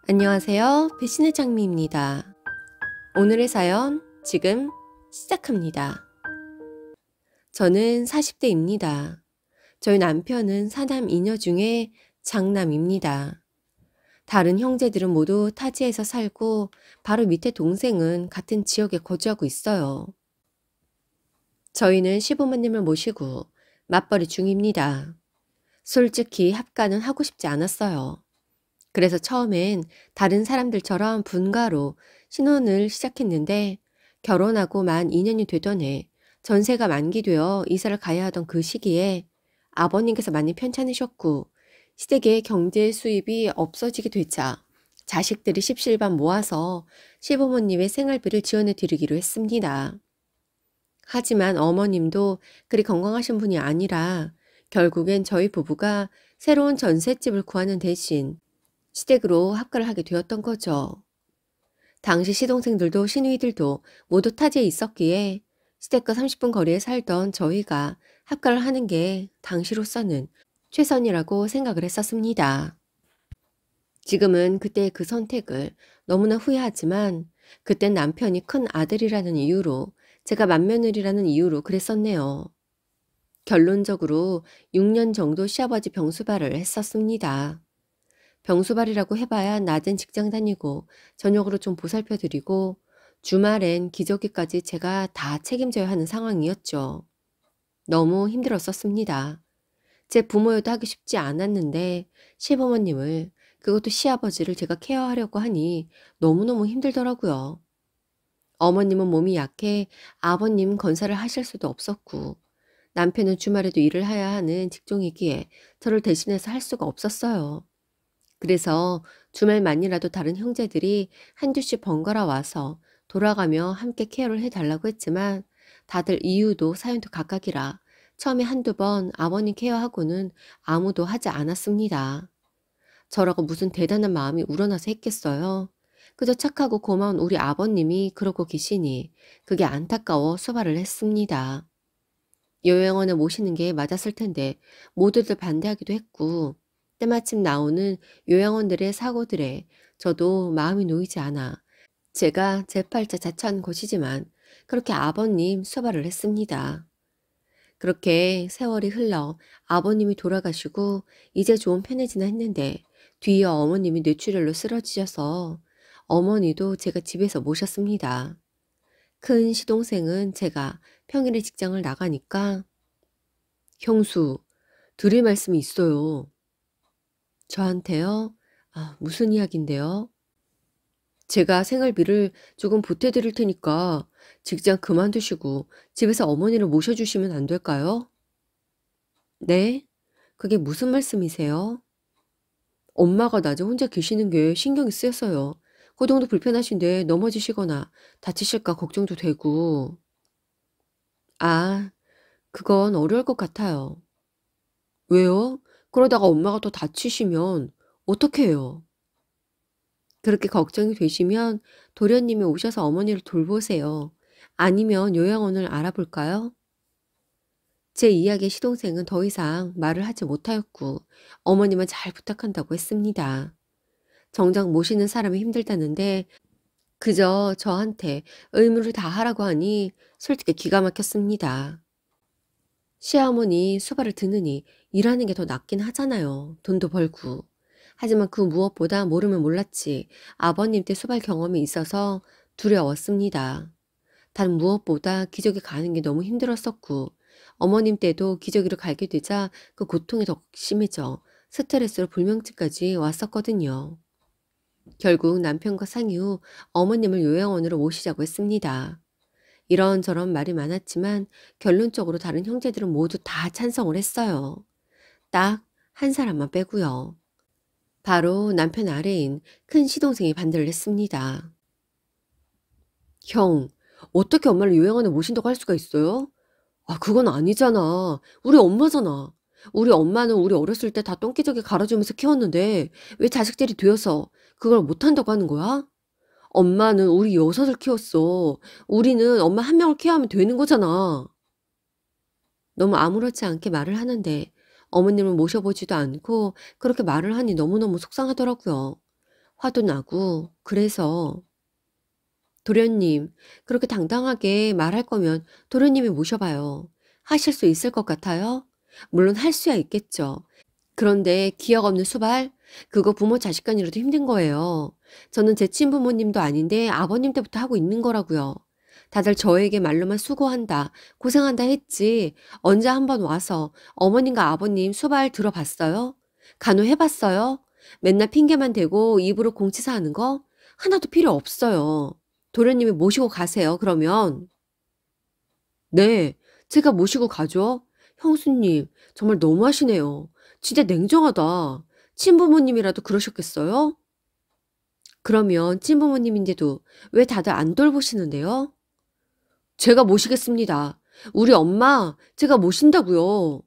안녕하세요. 배신의 장미입니다. 오늘의 사연 지금 시작합니다. 저는 40대입니다. 저희 남편은 사남 2녀 중에 장남입니다. 다른 형제들은 모두 타지에서 살고 바로 밑에 동생은 같은 지역에 거주하고 있어요. 저희는 시부모님을 모시고 맞벌이 중입니다. 솔직히 합가는 하고 싶지 않았어요. 그래서 처음엔 다른 사람들처럼 분가로 신혼을 시작했는데 결혼하고 만 2년이 되던 해 전세가 만기되어 이사를 가야 하던 그 시기에 아버님께서 많이 편찮으셨고 시댁의 경제 수입이 없어지게 되자 자식들이 십실반 모아서 시부모님의 생활비를 지원해 드리기로 했습니다. 하지만 어머님도 그리 건강하신 분이 아니라 결국엔 저희 부부가 새로운 전셋집을 구하는 대신 시댁으로 합가를 하게 되었던 거죠. 당시 시동생들도 시누이들도 모두 타지에 있었기에 시댁과 30분 거리에 살던 저희가 합가를 하는 게 당시로서는 최선이라고 생각을 했었습니다. 지금은 그때의 그 선택을 너무나 후회하지만 그땐 남편이 큰 아들이라는 이유로 제가 맏며느리라는 이유로 그랬었네요. 결론적으로 6년 정도 시아버지 병수발을 했었습니다. 병수발이라고 해봐야 낮은 직장 다니고 저녁으로 좀 보살펴 드리고 주말엔 기저귀까지 제가 다 책임져야 하는 상황이었죠. 너무 힘들었었습니다. 제 부모여도 하기 쉽지 않았는데 시부모님을 그것도 시아버지를 제가 케어하려고 하니 너무너무 힘들더라고요. 어머님은 몸이 약해 아버님 건사를 하실 수도 없었고 남편은 주말에도 일을 해야 하는 직종이기에 저를 대신해서 할 수가 없었어요. 그래서 주말만이라도 다른 형제들이 한두씩 번갈아 와서 돌아가며 함께 케어를 해달라고 했지만 다들 이유도 사연도 각각이라 처음에 한두 번 아버님 케어하고는 아무도 하지 않았습니다. 저라고 무슨 대단한 마음이 우러나서 했겠어요. 그저 착하고 고마운 우리 아버님이 그러고 계시니 그게 안타까워 수발을 했습니다. 요양원에 모시는 게 맞았을 텐데 모두들 반대하기도 했고 때마침 나오는 요양원들의 사고들에 저도 마음이 놓이지 않아 제가 제 팔자 자처한 것이지만 그렇게 아버님 수발을 했습니다. 그렇게 세월이 흘러 아버님이 돌아가시고 이제 좀 편해지나 했는데 뒤이어 어머님이 뇌출혈로 쓰러지셔서 어머니도 제가 집에서 모셨습니다. 큰 시동생은 제가 평일에 직장을 나가니까 형수, 드릴 말씀이 있어요. 저한테요? 아, 무슨 이야기인데요? 제가 생활비를 조금 보태드릴 테니까 직장 그만두시고 집에서 어머니를 모셔주시면 안 될까요? 네? 그게 무슨 말씀이세요? 엄마가 낮에 혼자 계시는 게 신경이 쓰여서요. 거동도 불편하신데 넘어지시거나 다치실까 걱정도 되고. 아, 그건 어려울 것 같아요. 왜요? 그러다가 엄마가 더 다치시면 어떻게 해요? 그렇게 걱정이 되시면 도련님이 오셔서 어머니를 돌보세요. 아니면 요양원을 알아볼까요? 제 이야기에 시동생은 더 이상 말을 하지 못하였고 어머님은 잘 부탁한다고 했습니다. 정작 모시는 사람이 힘들다는데 그저 저한테 의무를 다하라고 하니 솔직히 기가 막혔습니다. 시어머니 수발을 드느니 일하는 게 더 낫긴 하잖아요. 돈도 벌고. 하지만 그 무엇보다 모르면 몰랐지 아버님 때 수발 경험이 있어서 두려웠습니다. 단 무엇보다 기저귀 가는 게 너무 힘들었었고 어머님 때도 기저귀를 갈게 되자 그 고통이 더 심해져 스트레스로 불면증까지 왔었거든요. 결국 남편과 상의 후 어머님을 요양원으로 모시자고 했습니다. 이런저런 말이 많았지만 결론적으로 다른 형제들은 모두 다 찬성을 했어요. 딱 한 사람만 빼고요. 바로 남편 아래인 큰 시동생이 반대를 했습니다. 형, 어떻게 엄마를 요양원에 모신다고 할 수가 있어요? 아, 그건 아니잖아. 우리 엄마잖아. 우리 엄마는 우리 어렸을 때 다 똥기저귀 갈아주면서 키웠는데 왜 자식들이 되어서 그걸 못한다고 하는 거야? 엄마는 우리 6을 키웠어. 우리는 엄마 한 명을 케어하면 되는 거잖아. 너무 아무렇지 않게 말을 하는데 어머님을 모셔보지도 않고 그렇게 말을 하니 너무너무 속상하더라고요. 화도 나고 그래서 도련님, 그렇게 당당하게 말할 거면 도련님이 모셔봐요. 하실 수 있을 것 같아요? 물론 할 수야 있겠죠. 그런데 기억 없는 수발? 그거 부모 자식 간이라도 힘든 거예요. 저는 제 친부모님도 아닌데 아버님 때부터 하고 있는 거라고요. 다들 저에게 말로만 수고한다, 고생한다 했지. 언제 한번 와서 어머님과 아버님 수발 들어봤어요? 간호해봤어요? 맨날 핑계만 대고 입으로 공치사 하는 거? 하나도 필요 없어요. 도련님이 모시고 가세요, 그러면. 네, 제가 모시고 가죠. 형수님, 정말 너무하시네요. 진짜 냉정하다. 친부모님이라도 그러셨겠어요? 그러면 친부모님인데도 왜 다들 안 돌보시는데요? 제가 모시겠습니다. 우리 엄마, 제가 모신다고요.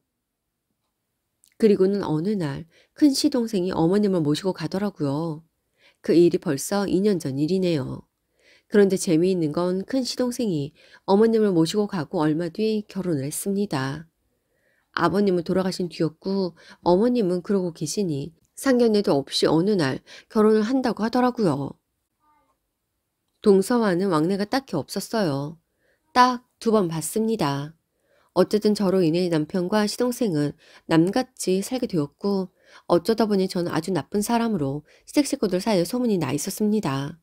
그리고는 어느 날 큰 시동생이 어머님을 모시고 가더라고요. 그 일이 벌써 2년 전 일이네요. 그런데 재미있는 건 큰 시동생이 어머님을 모시고 가고 얼마 뒤 결혼을 했습니다. 아버님은 돌아가신 뒤였고 어머님은 그러고 계시니 상견례도 없이 어느 날 결혼을 한다고 하더라고요. 동서와는 왕래가 딱히 없었어요. 딱 2번 봤습니다. 어쨌든 저로 인해 남편과 시동생은 남같이 살게 되었고 어쩌다 보니 저는 아주 나쁜 사람으로 시댁 식구들 사이에 소문이 나 있었습니다.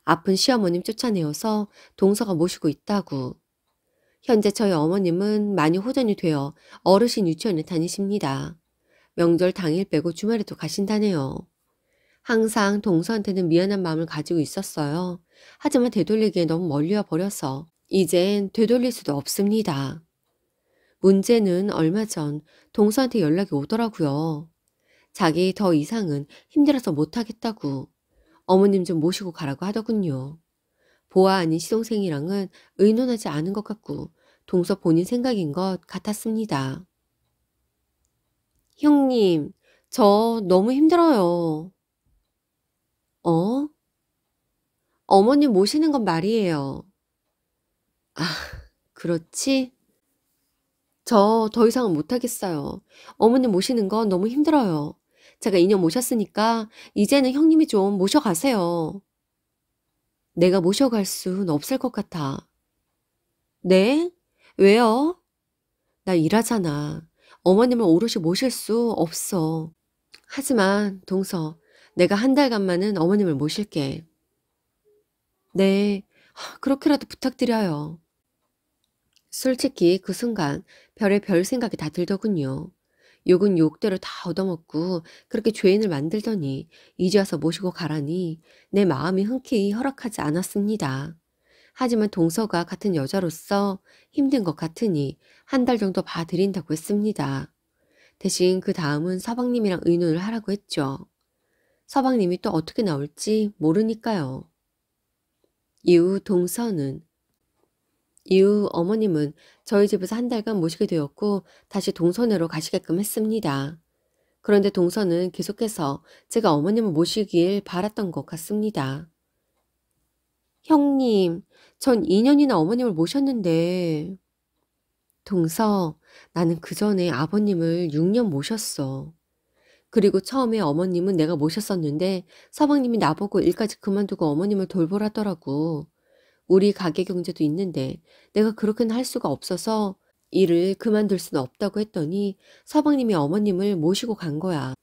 아픈 시어머님 쫓아내어서 동서가 모시고 있다고. 현재 저희 어머님은 많이 호전이 되어 어르신 유치원에 다니십니다. 명절 당일 빼고 주말에도 가신다네요. 항상 동서한테는 미안한 마음을 가지고 있었어요. 하지만 되돌리기에 너무 멀리 와 버려서 이젠 되돌릴 수도 없습니다. 문제는 얼마 전 동서한테 연락이 오더라고요. 자기 더 이상은 힘들어서 못하겠다고 어머님 좀 모시고 가라고 하더군요. 보아 아닌 시동생이랑은 의논하지 않은 것 같고 동서 본인 생각인 것 같았습니다. 형님, 저 너무 힘들어요. 어? 어머님 모시는 건 말이에요. 아, 그렇지? 저 더 이상은 못하겠어요. 어머님 모시는 건 너무 힘들어요. 제가 2년 모셨으니까 이제는 형님이 좀 모셔가세요. 내가 모셔갈 순 없을 것 같아. 네? 왜요? 나 일하잖아. 어머님을 오롯이 모실 수 없어. 하지만 동서, 내가 한 달간만은 어머님을 모실게. 네, 그렇게라도 부탁드려요. 솔직히 그 순간 별의 생각이 다 들더군요. 욕은 욕대로 다 얻어먹고 그렇게 죄인을 만들더니 이제 와서 모시고 가라니 내 마음이 흔쾌히 허락하지 않았습니다. 하지만 동서가 같은 여자로서 힘든 것 같으니 한 달 정도 봐드린다고 했습니다. 대신 그 다음은 서방님이랑 의논을 하라고 했죠. 서방님이 또 어떻게 나올지 모르니까요. 이후 동서는 이후 어머님은 저희 집에서 한 달간 모시게 되었고 다시 동서네로 가시게끔 했습니다. 그런데 동서는 계속해서 제가 어머님을 모시길 바랐던 것 같습니다. 형님, 전 2년이나 어머님을 모셨는데 동서, 나는 그 전에 아버님을 6년 모셨어. 그리고 처음에 어머님은 내가 모셨었는데 서방님이 나보고 일까지 그만두고 어머님을 돌보라더라고. 우리 가게 경제도 있는데 내가 그렇게는 할 수가 없어서 일을 그만둘 수는 없다고 했더니 서방님이 어머님을 모시고 간 거야.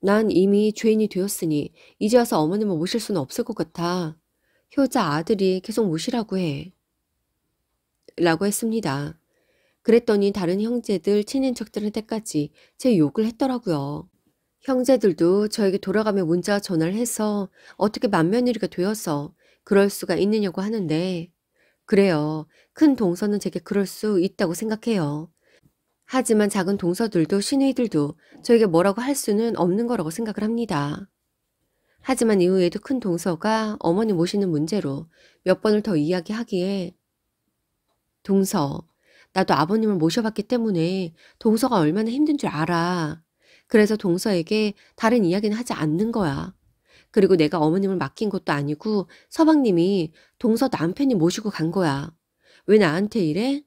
난 이미 죄인이 되었으니 이제 와서 어머님을 모실 수는 없을 것 같아. 효자 아들이 계속 모시라고 해. 라고 했습니다. 그랬더니 다른 형제들, 친인척들한테까지 제 욕을 했더라고요. 형제들도 저에게 돌아가며 문자 전화를 해서 어떻게 맏며느리가 되어서 그럴 수가 있느냐고 하는데 그래요. 큰 동서는 제게 그럴 수 있다고 생각해요. 하지만 작은 동서들도 시누이들도 저에게 뭐라고 할 수는 없는 거라고 생각을 합니다. 하지만 이후에도 큰 동서가 어머니 모시는 문제로 몇 번을 더 이야기하기에 동서, 나도 아버님을 모셔봤기 때문에 동서가 얼마나 힘든 줄 알아. 그래서 동서에게 다른 이야기는 하지 않는 거야. 그리고 내가 어머님을 맡긴 것도 아니고 서방님이 동서 남편이 모시고 간 거야. 왜 나한테 이래?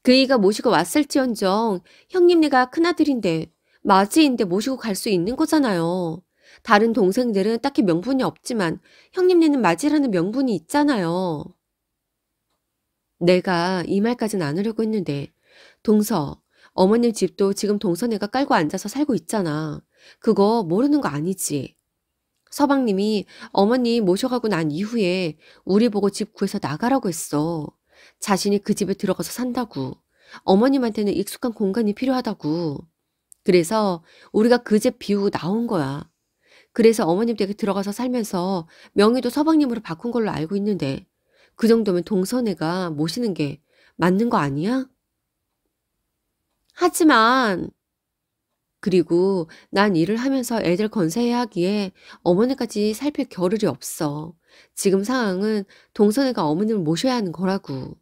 그이가 모시고 왔을지언정 형님네가 큰아들인데 맞이인데 모시고 갈 수 있는 거잖아요. 다른 동생들은 딱히 명분이 없지만 형님네는 맞이라는 명분이 있잖아요. 내가 이 말까진 안 하려고 했는데, 동서, 어머님 집도 지금 동서네가 깔고 앉아서 살고 있잖아. 그거 모르는 거 아니지? 서방님이 어머니 모셔가고 난 이후에 우리 보고 집 구해서 나가라고 했어. 자신이 그 집에 들어가서 산다고. 어머님한테는 익숙한 공간이 필요하다고. 그래서 우리가 그 집 비우고 나온 거야. 그래서 어머님 댁에 들어가서 살면서 명의도 서방님으로 바꾼 걸로 알고 있는데 그 정도면 동서네가 모시는 게 맞는 거 아니야? 하지만 그리고 난 일을 하면서 애들 건사해야 하기에 어머니까지 살필 겨를이 없어. 지금 상황은 동서네가 어머님을 모셔야 하는 거라고.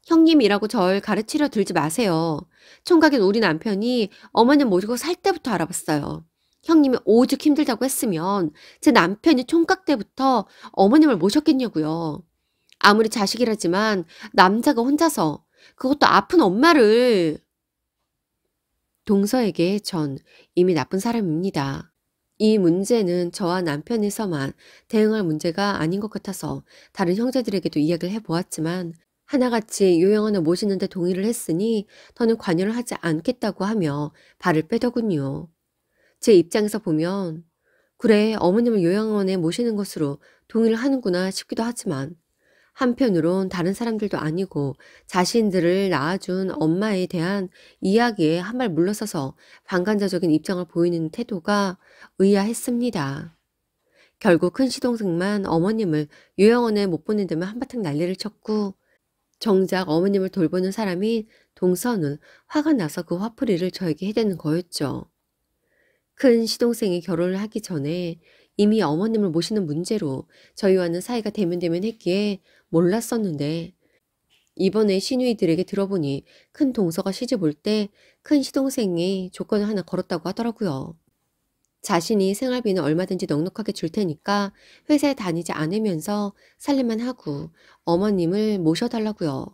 형님이라고 절 가르치려 들지 마세요. 총각인 우리 남편이 어머님 모시고 살 때부터 알아봤어요. 형님이 오죽 힘들다고 했으면 제 남편이 총각 때부터 어머님을 모셨겠냐고요. 아무리 자식이라지만 남자가 혼자서 그것도 아픈 엄마를 동서에게 전 이미 나쁜 사람입니다. 이 문제는 저와 남편에서만 대응할 문제가 아닌 것 같아서 다른 형제들에게도 이야기를 해보았지만 하나같이 요양원에 모시는데 동의를 했으니 더는 관여를 하지 않겠다고 하며 발을 빼더군요. 제 입장에서 보면 그래 어머님을 요양원에 모시는 것으로 동의를 하는구나 싶기도 하지만 한편으론 다른 사람들도 아니고 자신들을 낳아준 엄마에 대한 이야기에 한 발 물러서서 방관자적인 입장을 보이는 태도가 의아했습니다. 결국 큰 시동생만 어머님을 요양원에 못 보낸다며 한바탕 난리를 쳤고 정작 어머님을 돌보는 사람인 동서는 화가 나서 그 화풀이를 저에게 해대는 거였죠. 큰 시동생이 결혼을 하기 전에 이미 어머님을 모시는 문제로 저희와는 사이가 대면대면했기에 몰랐었는데 이번에 시누이들에게 들어보니 큰 동서가 시집 올 때 큰 시동생이 조건을 하나 걸었다고 하더라고요. 자신이 생활비는 얼마든지 넉넉하게 줄 테니까 회사에 다니지 않으면서 살림만 하고 어머님을 모셔달라고요.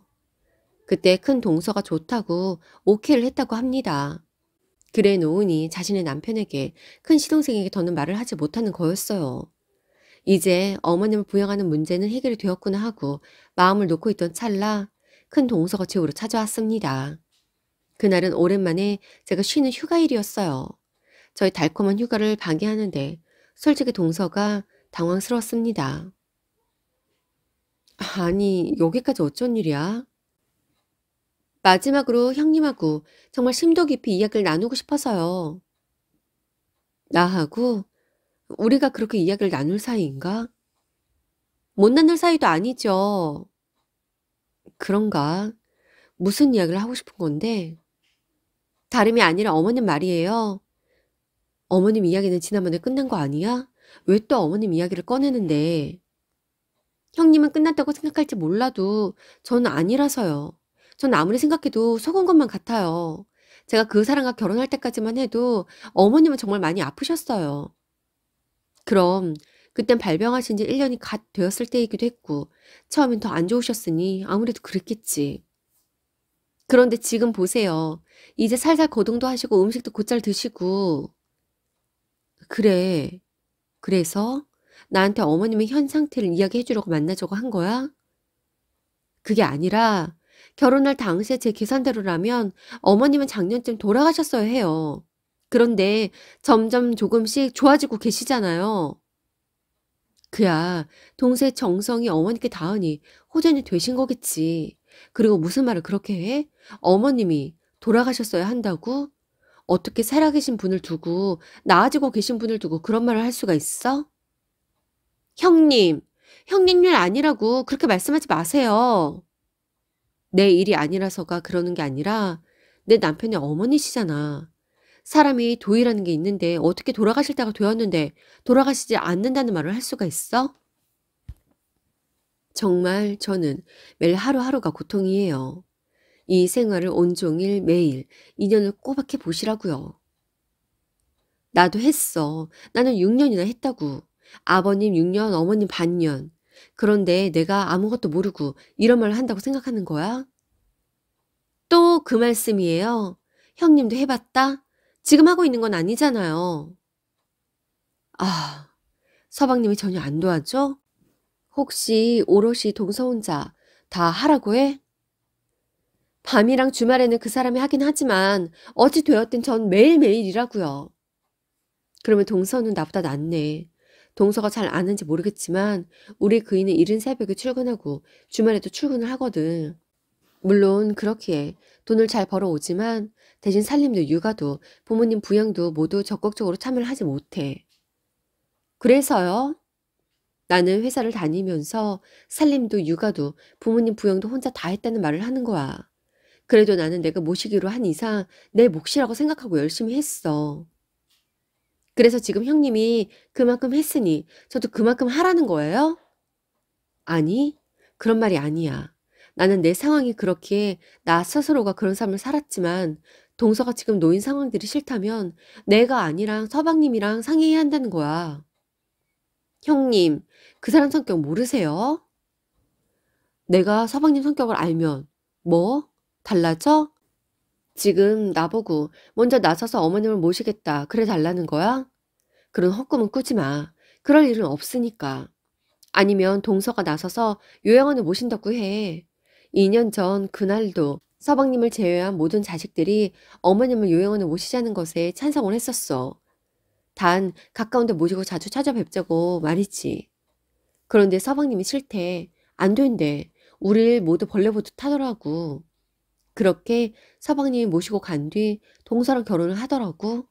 그때 큰 동서가 좋다고 오케이를 했다고 합니다. 그래 놓으니 자신의 남편에게 큰 시동생에게 더는 말을 하지 못하는 거였어요. 이제 어머님을 부양하는 문제는 해결이 되었구나 하고 마음을 놓고 있던 찰나 큰 동서가 집으로 찾아왔습니다. 그날은 오랜만에 제가 쉬는 휴가일이었어요. 저희 달콤한 휴가를 방해하는데 솔직히 동서가 당황스러웠습니다. 아니, 여기까지 어쩐 일이야? 마지막으로 형님하고 정말 심도 깊이 이야기를 나누고 싶어서요. 나하고 우리가 그렇게 이야기를 나눌 사이인가? 못 나눌 사이도 아니죠. 그런가? 무슨 이야기를 하고 싶은 건데? 다름이 아니라 어머님 말이에요. 어머님 이야기는 지난번에 끝난 거 아니야? 왜 또 어머님 이야기를 꺼내는데? 형님은 끝났다고 생각할지 몰라도 저는 아니라서요. 전 아무리 생각해도 속은 것만 같아요. 제가 그 사람과 결혼할 때까지만 해도 어머님은 정말 많이 아프셨어요. 그럼 그땐 발병하신 지 1년이 갓 되었을 때이기도 했고 처음엔 더 안 좋으셨으니 아무래도 그랬겠지. 그런데 지금 보세요. 이제 살살 거동도 하시고 음식도 곧잘 드시고. 그래. 그래서 나한테 어머님의 현 상태를 이야기해 주려고 만나자고 한 거야? 그게 아니라 결혼할 당시에 제 계산대로라면 어머님은 작년쯤 돌아가셨어야 해요. 그런데 점점 조금씩 좋아지고 계시잖아요. 그야 동생 정성이 어머니께 닿으니 호전이 되신 거겠지. 그리고 무슨 말을 그렇게 해? 어머님이 돌아가셨어야 한다고? 어떻게 살아계신 분을 두고 나아지고 계신 분을 두고 그런 말을 할 수가 있어? 형님, 형님 일 아니라고 그렇게 말씀하지 마세요. 내 일이 아니라서가 그러는 게 아니라 내 남편이 어머니시잖아. 사람이 도의라는 게 있는데 어떻게 돌아가실 때가 되었는데 돌아가시지 않는다는 말을 할 수가 있어? 정말 저는 매일 하루하루가 고통이에요. 이 생활을 온종일 매일 2년을 꼬박해 보시라고요. 나도 했어. 나는 6년이나 했다고. 아버님 6년, 어머님 반년. 그런데 내가 아무것도 모르고 이런 말을 한다고 생각하는 거야? 또 그 말씀이에요. 형님도 해봤다? 지금 하고 있는 건 아니잖아요. 아, 서방님이 전혀 안 도와줘? 혹시 오롯이 동서 혼자 다 하라고 해? 밤이랑 주말에는 그 사람이 하긴 하지만 어찌 되었든 전 매일매일 일하고요. 그러면 동서는 나보다 낫네. 동서가 잘 아는지 모르겠지만 우리 그이는 이른 새벽에 출근하고 주말에도 출근을 하거든. 물론 그렇기에 돈을 잘 벌어오지만 대신 살림도 육아도 부모님 부양도 모두 적극적으로 참여를 하지 못해. 그래서요? 나는 회사를 다니면서 살림도 육아도 부모님 부양도 혼자 다 했다는 말을 하는 거야. 그래도 나는 내가 모시기로 한 이상 내 몫이라고 생각하고 열심히 했어. 그래서 지금 형님이 그만큼 했으니 저도 그만큼 하라는 거예요? 아니, 그런 말이 아니야. 나는 내 상황이 그렇기에 나 스스로가 그런 삶을 살았지만 동서가 지금 놓인 상황들이 싫다면 내가 아니랑 서방님이랑 상의해야 한다는 거야. 형님, 그 사람 성격 모르세요? 내가 서방님 성격을 알면 뭐? 달라져? 지금 나보고 먼저 나서서 어머님을 모시겠다 그래 달라는 거야? 그런 헛꿈은 꾸지 마. 그럴 일은 없으니까. 아니면 동서가 나서서 요양원을 모신다고 해. 2년 전 그날도 서방님을 제외한 모든 자식들이 어머님을 요양원에 모시자는 것에 찬성을 했었어. 단 가까운 데 모시고 자주 찾아뵙자고 말이지. 그런데 서방님이 싫대. 안 된대. 우릴 모두 벌레 보듯 하더라고. 그렇게 서방님이 모시고 간 뒤 동서랑 결혼을 하더라고.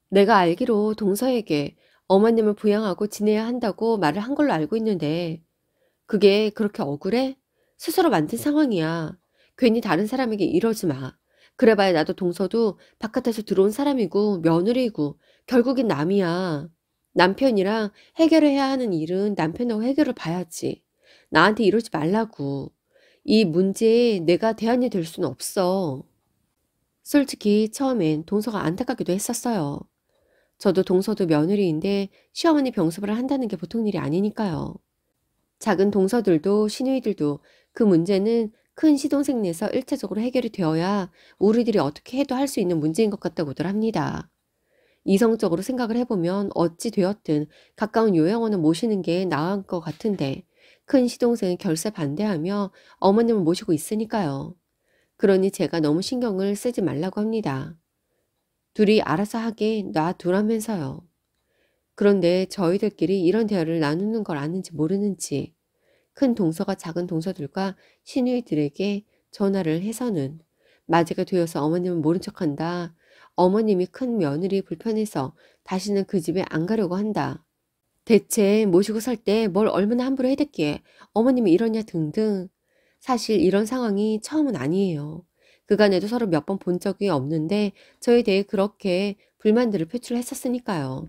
내가 알기로 동서에게 어머님을 부양하고 지내야 한다고 말을 한 걸로 알고 있는데 그게 그렇게 억울해? 스스로 만든 상황이야. 괜히 다른 사람에게 이러지 마. 그래봐야 나도 동서도 바깥에서 들어온 사람이고 며느리고 결국엔 남이야. 남편이랑 해결해야 하는 일은 남편하고 해결을 봐야지. 나한테 이러지 말라고. 이 문제에 내가 대안이 될 수는 없어. 솔직히 처음엔 동서가 안타깝기도 했었어요. 저도 동서도 며느리인데 시어머니 병습을 한다는 게 보통 일이 아니니까요. 작은 동서들도 시누이들도 그 문제는 큰 시동생 내서 1차적으로 해결이 되어야 우리들이 어떻게 해도 할 수 있는 문제인 것 같다고들 합니다. 이성적으로 생각을 해보면 어찌 되었든 가까운 요양원을 모시는 게 나을 것 같은데 큰 시동생은 결세 반대하며 어머님을 모시고 있으니까요. 그러니 제가 너무 신경을 쓰지 말라고 합니다. 둘이 알아서 하게 놔두라면서요. 그런데 저희들끼리 이런 대화를 나누는 걸 아는지 모르는지 큰 동서가 작은 동서들과 시누이들에게 전화를 해서는 맞이가 되어서 어머님은 모른 척한다. 어머님이 큰 며느리 불편해서 다시는 그 집에 안 가려고 한다. 대체 모시고 살 때 뭘 얼마나 함부로 해댔기에 어머님이 이러냐 등등. 사실 이런 상황이 처음은 아니에요. 그간에도 서로 몇 번 본 적이 없는데 저에 대해 그렇게 불만들을 표출했었으니까요.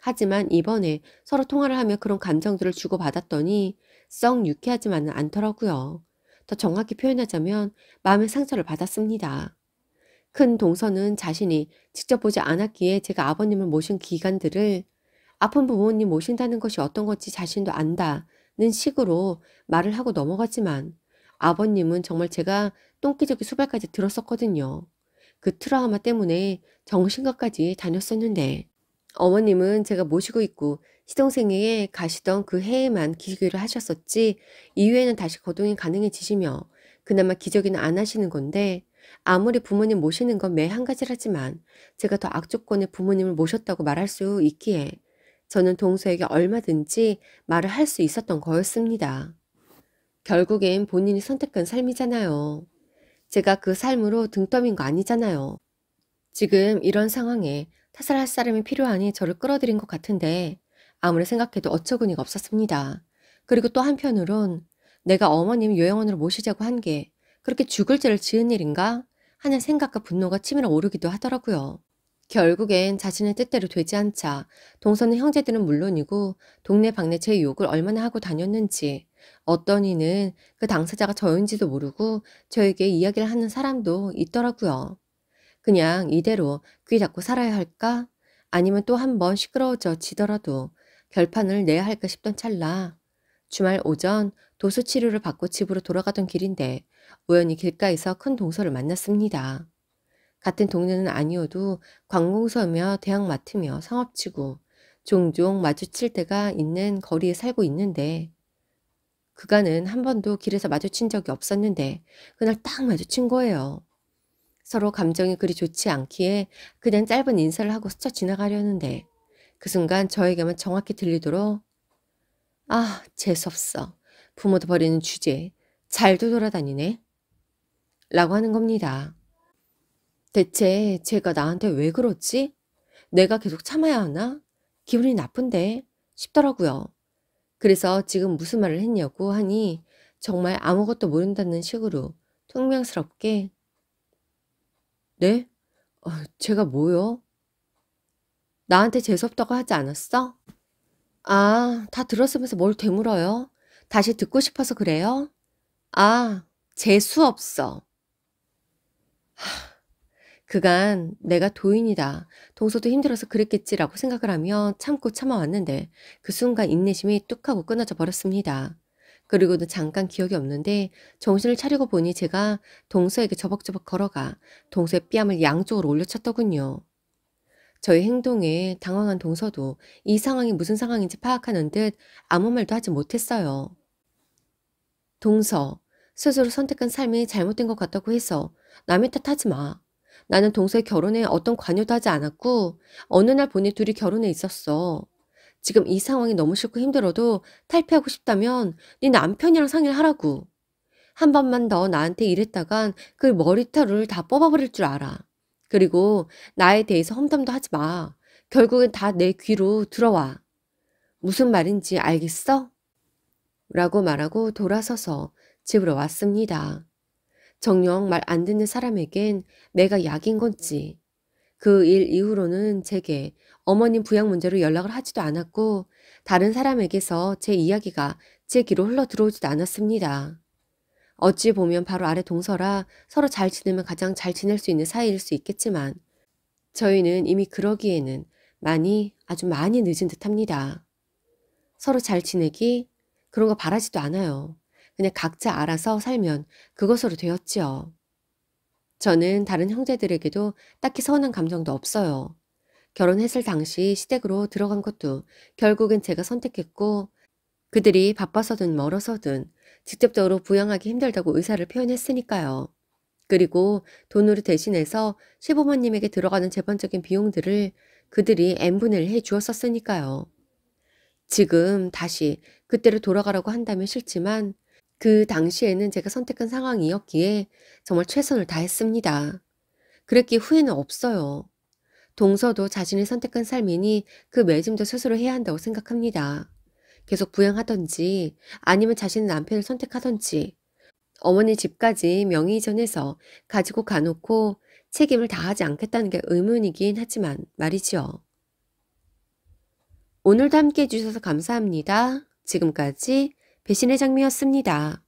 하지만 이번에 서로 통화를 하며 그런 감정들을 주고받았더니 썩 유쾌하지만은 않더라고요. 더 정확히 표현하자면 마음의 상처를 받았습니다. 큰 동서는 자신이 직접 보지 않았기에 제가 아버님을 모신 기간들을 아픈 부모님 모신다는 것이 어떤 건지 자신도 안다는 식으로 말을 하고 넘어갔지만 아버님은 정말 제가 똥기저귀 수발까지 들었었거든요. 그 트라우마 때문에 정신과까지 다녔었는데 어머님은 제가 모시고 있고 시동생에게 가시던 그 해에만 기저귀를 하셨었지 이후에는 다시 거동이 가능해지시며 그나마 기저귀는 안 하시는 건데 아무리 부모님 모시는 건 매 한 가지라지만 제가 더 악조건의 부모님을 모셨다고 말할 수 있기에 저는 동서에게 얼마든지 말을 할 수 있었던 거였습니다. 결국엔 본인이 선택한 삶이잖아요. 제가 그 삶으로 등 떠민 거 아니잖아요. 지금 이런 상황에 탓을 할 사람이 필요하니 저를 끌어들인 것 같은데 아무리 생각해도 어처구니가 없었습니다. 그리고 또 한편으론 내가 어머님 요양원으로 모시자고 한 게 그렇게 죽을 죄를 지은 일인가 하는 생각과 분노가 치밀어 오르기도 하더라고요. 결국엔 자신의 뜻대로 되지 않자 동서는 형제들은 물론이고 동네방네 제 욕을 얼마나 하고 다녔는지 어떤 이는 그 당사자가 저인지도 모르고 저에게 이야기를 하는 사람도 있더라고요. 그냥 이대로 귀 닫고 살아야 할까? 아니면 또 한 번 시끄러워져 지더라도 결판을 내야 할까 싶던 찰나 주말 오전 도수 치료를 받고 집으로 돌아가던 길인데 우연히 길가에서 큰 동서를 만났습니다. 같은 동네는 아니어도 관공서며 대학 맡으며 상업치고 종종 마주칠 때가 있는 거리에 살고 있는데 그간은 한 번도 길에서 마주친 적이 없었는데 그날 딱 마주친 거예요. 서로 감정이 그리 좋지 않기에 그냥 짧은 인사를 하고 스쳐 지나가려는데 그 순간 저에게만 정확히 들리도록 아, 재수없어. 부모도 버리는 주제에 잘도 돌아다니네. 라고 하는 겁니다. 대체 제가 나한테 왜 그러지? 내가 계속 참아야 하나? 기분이 나쁜데 싶더라고요. 그래서 지금 무슨 말을 했냐고 하니 정말 아무것도 모른다는 식으로 퉁명스럽게 네? 제가 뭐요? 나한테 재수없다고 하지 않았어? 아, 다 들었으면서 뭘 되물어요? 다시 듣고 싶어서 그래요? 아, 재수없어. 그간 내가 도인이다. 동서도 힘들어서 그랬겠지라고 생각을 하며 참고 참아왔는데 그 순간 인내심이 뚝 하고 끊어져 버렸습니다. 그리고는 잠깐 기억이 없는데 정신을 차리고 보니 제가 동서에게 저벅저벅 걸어가 동서의 뺨을 양쪽으로 올려쳤더군요. 저의 행동에 당황한 동서도 이 상황이 무슨 상황인지 파악하는 듯 아무 말도 하지 못했어요. 동서, 스스로 선택한 삶이 잘못된 것 같다고 해서 남의 탓하지 마. 나는 동서의 결혼에 어떤 관여도 하지 않았고 어느 날 보니 둘이 결혼해 있었어. 지금 이 상황이 너무 싫고 힘들어도 탈피하고 싶다면 네 남편이랑 상의를 하라고. 한 번만 더 나한테 이랬다간 그 머리털을 다 뽑아버릴 줄 알아. 그리고 나에 대해서 험담도 하지 마. 결국엔 다 내 귀로 들어와. 무슨 말인지 알겠어? 라고 말하고 돌아서서 집으로 왔습니다. 정녕 말 안 듣는 사람에겐 내가 약인 건지. 그 일 이후로는 제게 어머님 부양 문제로 연락을 하지도 않았고 다른 사람에게서 제 이야기가 제 귀로 흘러 들어오지도 않았습니다. 어찌 보면 바로 아래 동서라 서로 잘 지내면 가장 잘 지낼 수 있는 사이일 수 있겠지만 저희는 이미 그러기에는 아주 많이 늦은 듯합니다. 서로 잘 지내기 그런 거 바라지도 않아요. 그냥 각자 알아서 살면 그것으로 되었지요. 저는 다른 형제들에게도 딱히 서운한 감정도 없어요. 결혼했을 당시 시댁으로 들어간 것도 결국엔 제가 선택했고 그들이 바빠서든 멀어서든 직접적으로 부양하기 힘들다고 의사를 표현했으니까요. 그리고 돈으로 대신해서 시부모님에게 들어가는 재반적인 비용들을 그들이 n분의 1 해주었었으니까요. 지금 다시 그때로 돌아가라고 한다면 싫지만 그 당시에는 제가 선택한 상황이었기에 정말 최선을 다했습니다. 그랬기에 후회는 없어요. 동서도 자신이 선택한 삶이니 그 매짐도 스스로 해야 한다고 생각합니다. 계속 부양하던지 아니면 자신의 남편을 선택하던지 어머니 집까지 명의 이전해서 가지고 가놓고 책임을 다하지 않겠다는 게 의문이긴 하지만 말이죠. 오늘도 함께 해주셔서 감사합니다. 지금까지 배신의 장미였습니다.